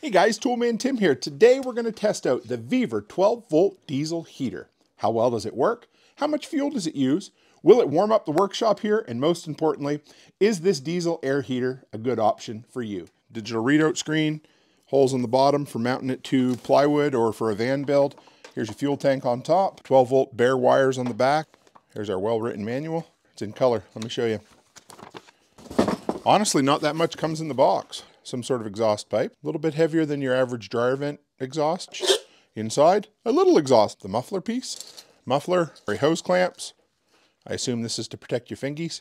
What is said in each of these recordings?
Hey guys, Toolman Tim here. Today we're going to test out the Viver 12-volt diesel heater. How well does it work? How much fuel does it use? Will it warm up the workshop here? And most importantly, is this diesel air heater a good option for you? Digital readout screen, holes on the bottom for mounting it to plywood or for a van build. Here's your fuel tank on top, 12-volt bare wires on the back. Here's our well-written manual. It's in color. Let me show you. Honestly, not that much comes in the box. Some sort of exhaust pipe, a little bit heavier than your average dryer vent exhaust. Inside, a little exhaust. The muffler piece, muffler, hose clamps. I assume this is to protect your fingies.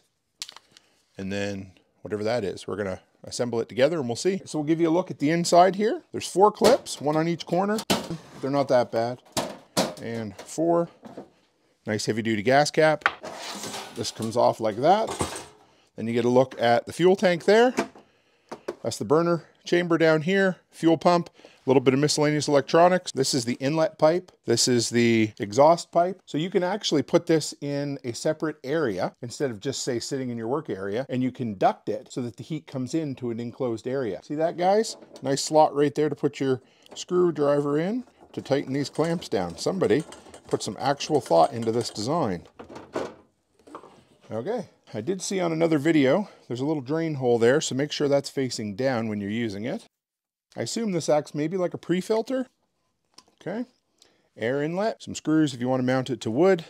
And then whatever that is, we're gonna assemble it together and we'll see. So we'll give you a look at the inside here. There's 4 clips, 1 on each corner. They're not that bad. And 4, nice heavy duty gas cap. This comes off like that. Then you get a look at the fuel tank there. That's the burner chamber down here, fuel pump, a little bit of miscellaneous electronics. This is the inlet pipe. This is the exhaust pipe. So you can actually put this in a separate area instead of just say sitting in your work area, and you can duct it so that the heat comes into an enclosed area. See that, guys? Nice slot right there to put your screwdriver in to tighten these clamps down. Somebody put some actual thought into this design. Okay. I did see on another video, there's a little drain hole there, so make sure that's facing down when you're using it. I assume this acts maybe like a pre-filter. Okay. Air inlet, some screws if you want to mount it to wood.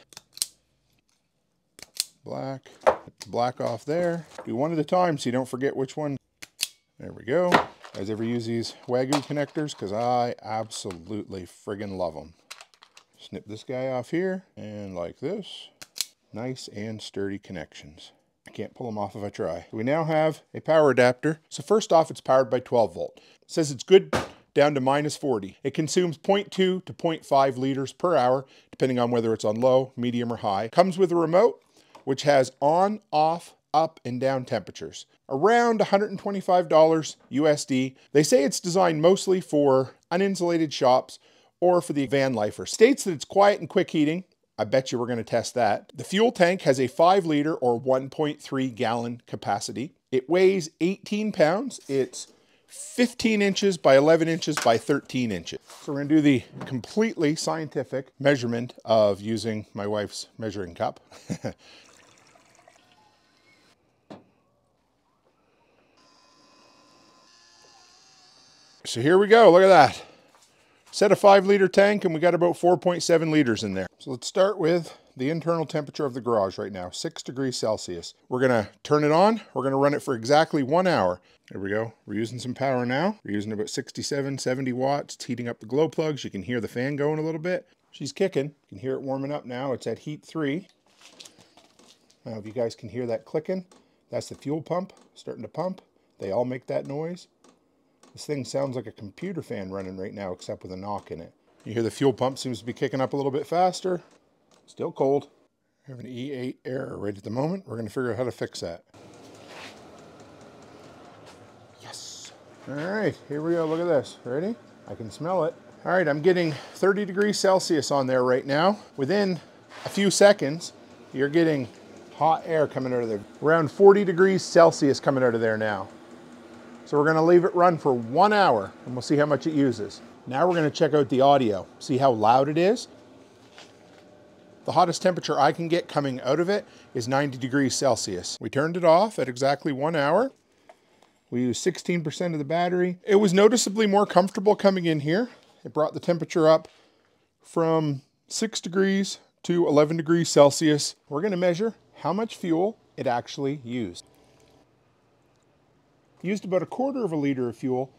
Black, get the black off there. Do one at a time so you don't forget which one. There we go. Guys ever use these Wagyu connectors? Because I absolutely friggin' love them. Snip this guy off here, and like this. Nice and sturdy connections. I can't pull them off if I try. We now have a power adapter. So first off, it's powered by 12 volt. It says it's good down to -40. It consumes 0.2 to 0.5 liters per hour, depending on whether it's on low, medium, or high. Comes with a remote, which has on, off, up, and down temperatures. Around $125 USD. They say it's designed mostly for uninsulated shops or for the van lifer. States that it's quiet and quick heating. I bet you we're going to test that. The fuel tank has a 5 liter or 1.3 gallon capacity. It weighs 18 pounds. It's 15 inches by 11 inches by 13 inches. So we're going to do the completely scientific measurement of using my wife's measuring cup. So here we go. Look at that. Set a 5 liter tank and we got about 4.7 liters in there. So let's start with the internal temperature of the garage right now, 6 degrees Celsius. We're gonna turn it on. We're gonna run it for exactly 1 hour. There we go. We're using some power now. We're using about 67, 70 watts. It's heating up the glow plugs. You can hear the fan going a little bit. She's kicking. You can hear it warming up now. It's at heat 3. Now if you guys can hear that clicking, that's the fuel pump starting to pump. They all make that noise. This thing sounds like a computer fan running right now, except with a knock in it. You hear the fuel pump seems to be kicking up a little bit faster. Still cold. We have an E8 error right at the moment. We're going to figure out how to fix that. Yes. All right, here we go. Look at this. Ready? I can smell it. All right, I'm getting 30 degrees Celsius on there right now. Within a few seconds, you're getting hot air coming out of there. Around 40 degrees Celsius coming out of there now. So we're gonna leave it run for 1 hour and we'll see how much it uses. Now we're gonna check out the audio, see how loud it is. The hottest temperature I can get coming out of it is 90 degrees Celsius. We turned it off at exactly 1 hour. We used 16% of the battery. It was noticeably more comfortable coming in here. It brought the temperature up from 6 degrees to 11 degrees Celsius. We're gonna measure how much fuel it actually used. Used about 1/4 of a liter of fuel,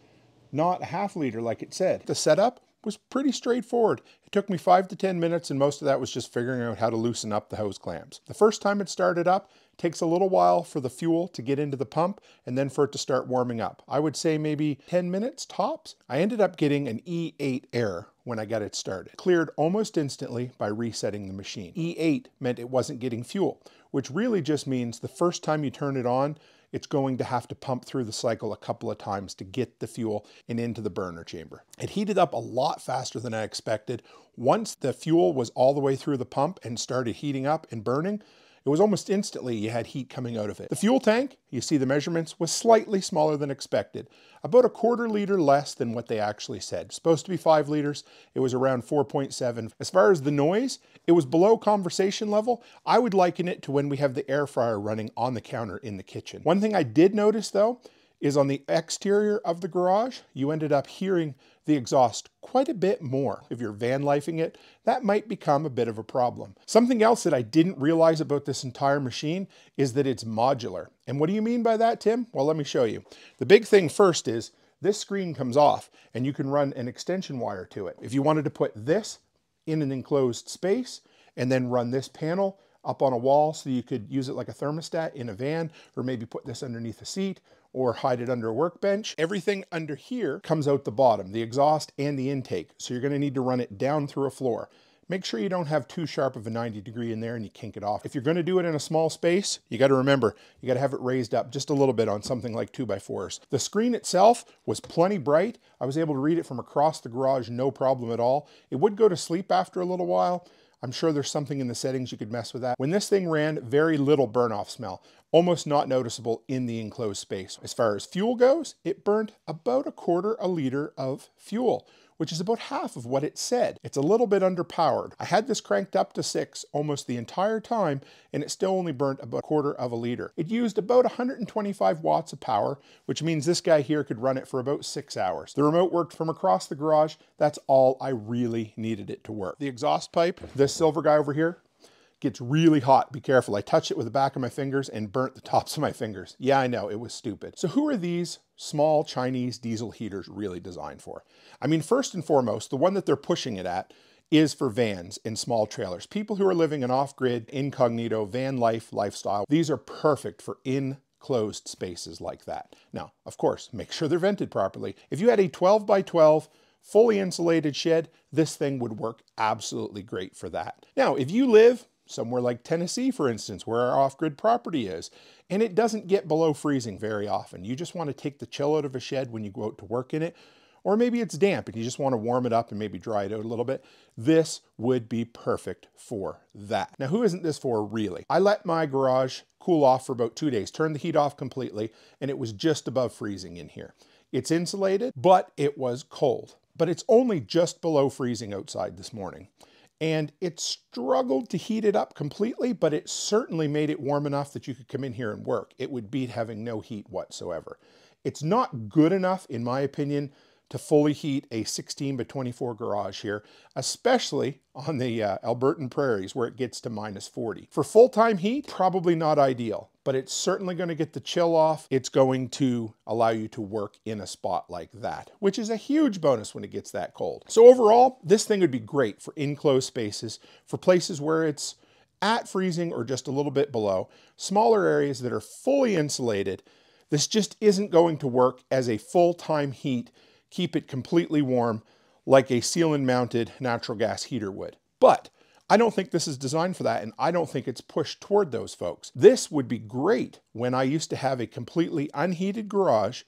not a ½ liter like it said. The setup was pretty straightforward. It took me 5 to 10 minutes and most of that was just figuring out how to loosen up the hose clamps. The first time it started up, it takes a little while for the fuel to get into the pump and then for it to start warming up. I would say maybe 10 minutes tops. I ended up getting an E8 error when I got it started. Cleared almost instantly by resetting the machine. E8 meant it wasn't getting fuel, which really just means the first time you turn it on, it's going to have to pump through the cycle a couple of times to get the fuel and into the burner chamber. It heated up a lot faster than I expected. Once the fuel was all the way through the pump and started heating up and burning, It was almost instantly you had heat coming out of it. The fuel tank, you see the measurements, was slightly smaller than expected. About a quarter liter less than what they actually said. It's supposed to be 5 liters. It was around 4.7. As far as the noise, it was below conversation level. I would liken it to when we have the air fryer running on the counter in the kitchen. One thing I did notice though, is on the exterior of the garage, you ended up hearing the exhaust quite a bit more. If you're van lifing it, that might become a bit of a problem. Something else that I didn't realize about this entire machine is that it's modular. And what do you mean by that, Tim? Well, let me show you. The big thing first is this screen comes off and you can run an extension wire to it. If you wanted to put this in an enclosed space and then run this panel up on a wall so you could use it like a thermostat in a van, or maybe put this underneath a seat, or hide it under a workbench. Everything under here comes out the bottom, the exhaust and the intake. So you're gonna need to run it down through a floor. Make sure you don't have too sharp of a 90-degree in there and you kink it off. If you're gonna do it in a small space, you gotta remember, you gotta have it raised up just a little bit on something like 2x4s. The screen itself was plenty bright. I was able to read it from across the garage, no problem at all. It would go to sleep after a little while. I'm sure there's something in the settings you could mess with that. When this thing ran, very little burn-off smell, almost not noticeable in the enclosed space. As far as fuel goes, it burned about a quarter a liter of fuel, which is about half of what it said. It's a little bit underpowered. I had this cranked up to 6 almost the entire time, and it still only burnt about a quarter of a liter. It used about 125 watts of power, which means this guy here could run it for about 6 hours. The remote worked from across the garage. That's all I really needed it to work. The exhaust pipe, this silver guy over here, gets really hot. Be careful. I touched it with the back of my fingers and burnt the tops of my fingers. Yeah, I know, it was stupid. So who are these small Chinese diesel heaters really designed for? I mean, first and foremost, the one that they're pushing it at is for vans and small trailers. People who are living an off-grid, incognito, van life lifestyle. These are perfect for enclosed spaces like that. Now, of course, make sure they're vented properly. If you had a 12 by 12 fully insulated shed, this thing would work absolutely great for that. Now, if you live somewhere like Tennessee, for instance, where our off-grid property is, and it doesn't get below freezing very often. You just want to take the chill out of a shed when you go out to work in it, or maybe it's damp and you just want to warm it up and maybe dry it out a little bit. This would be perfect for that. Now, who isn't this for really? I let my garage cool off for about 2 days, turned the heat off completely, and it was just above freezing in here. It's insulated, but it was cold. But it's only just below freezing outside this morning. And it struggled to heat it up completely, but it certainly made it warm enough that you could come in here and work. It would beat having no heat whatsoever. It's not good enough, in my opinion, to fully heat a 16 by 24 garage here, especially on the Albertan prairies where it gets to -40. For full-time heat, probably not ideal, but it's certainly going to get the chill off. It's going to allow you to work in a spot like that, which is a huge bonus when it gets that cold. So overall, this thing would be great for enclosed spaces, for places where it's at freezing or just a little bit below, smaller areas that are fully insulated. This just isn't going to work as a full-time heat, keep it completely warm like a ceiling mounted natural gas heater would. But I don't think this is designed for that, and I don't think it's pushed toward those folks. This would be great when I used to have a completely unheated garage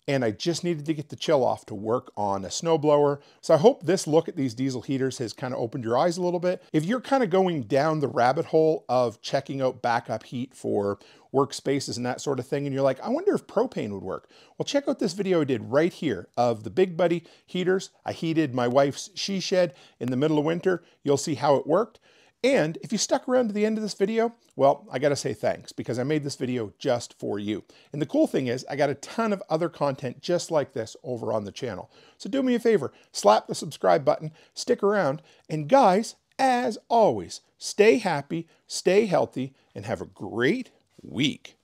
and I just needed to get the chill off to work on a snowblower. So I hope this look at these diesel heaters has kind of opened your eyes a little bit. If you're kind of going down the rabbit hole of checking out backup heat for workspaces and that sort of thing, and you're like, I wonder if propane would work. Well, check out this video I did right here of the TubeBuddy heaters. I heated my wife's she shed in the middle of winter. You'll see how it worked. And if you stuck around to the end of this video, well, I gotta say thanks, because I made this video just for you. And the cool thing is, I got a ton of other content just like this over on the channel. So do me a favor, slap the subscribe button, stick around, and guys, as always, stay happy, stay healthy, and have a great week.